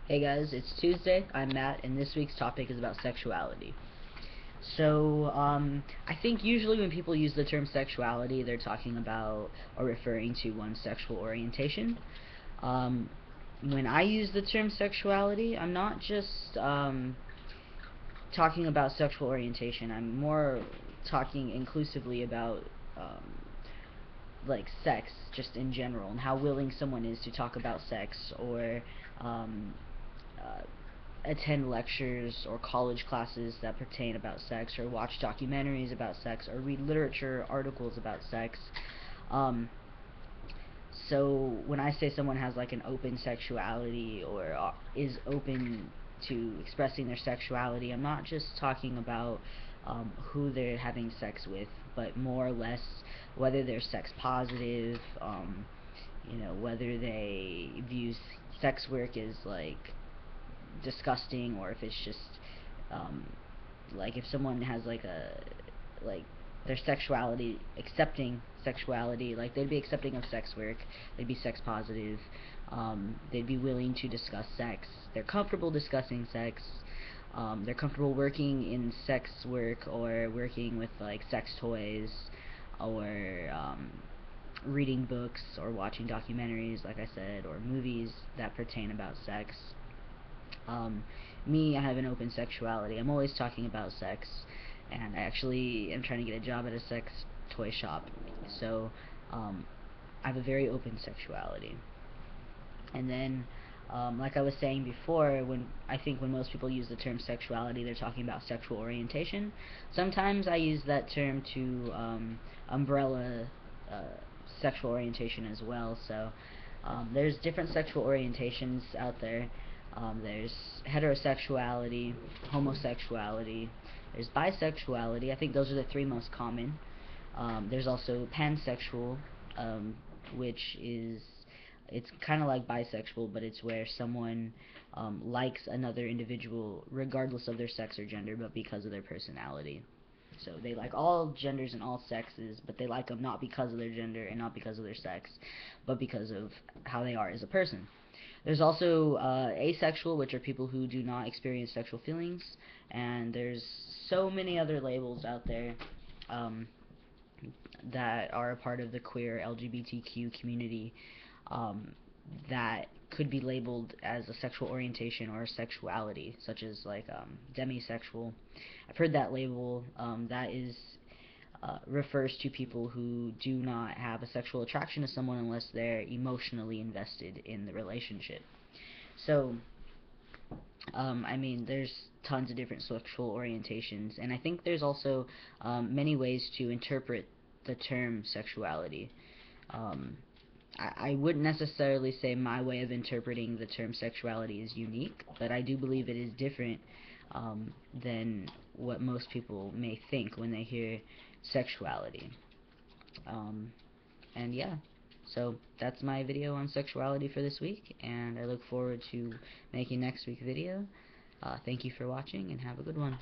Hey guys, it's Tuesday, I'm Matt, and this week's topic is about sexuality. So, I think usually when people use the term sexuality, they're talking about or referring to one's sexual orientation. Um, when I use the term sexuality, I'm not just talking about sexual orientation, I'm more talking inclusively about like sex just in general and how willing someone is to talk about sex or um, uh, attend lectures or college classes that pertain about sex, or watch documentaries about sex, or read literature articles about sex. Um, so when I say someone has like an open sexuality or is open to expressing their sexuality, I'm not just talking about who they're having sex with, but more or less whether they're sex positive, whether they view sex work as like disgusting, or if it's just um, like if someone has like a like their sexuality, accepting sexuality, like they'd be accepting of sex work, they'd be sex positive, they'd be willing to discuss sex, they're comfortable discussing sex, they're comfortable working in sex work or working with like sex toys, or reading books or watching documentaries, like I said, or movies that pertain about sex. Um, Me, I have an open sexuality. I'm always talking about sex, and I actually am trying to get a job at a sex toy shop. So, I have a very open sexuality. And then, like I was saying before, when most people use the term sexuality, they're talking about sexual orientation. Sometimes I use that term to umbrella uh, sexual orientation as well. So there's different sexual orientations out there. There's heterosexuality, homosexuality, there's bisexuality. I think those are the three most common. There's also pansexual, which is it's kind of like bisexual, but it's where someone likes another individual regardless of their sex or gender, but because of their personality. So they like all genders and all sexes, but they like them not because of their gender and not because of their sex, but because of how they are as a person. There's also asexual, which are people who do not experience sexual feelings, and there's so many other labels out there um, that are a part of the queer LGBTQ community, um, that could be labeled as a sexual orientation or a sexuality, such as like demisexual. I've heard that label. That is refers to people who do not have a sexual attraction to someone unless they're emotionally invested in the relationship. So, I mean, there's tons of different sexual orientations, and I think there's also many ways to interpret the term sexuality. Um, I wouldn't necessarily say my way of interpreting the term sexuality is unique, but I do believe it is different than what most people may think when they hear sexuality. Um, and yeah, so that's my video on sexuality for this week, and I look forward to making next week's video. Thank you for watching, and have a good one.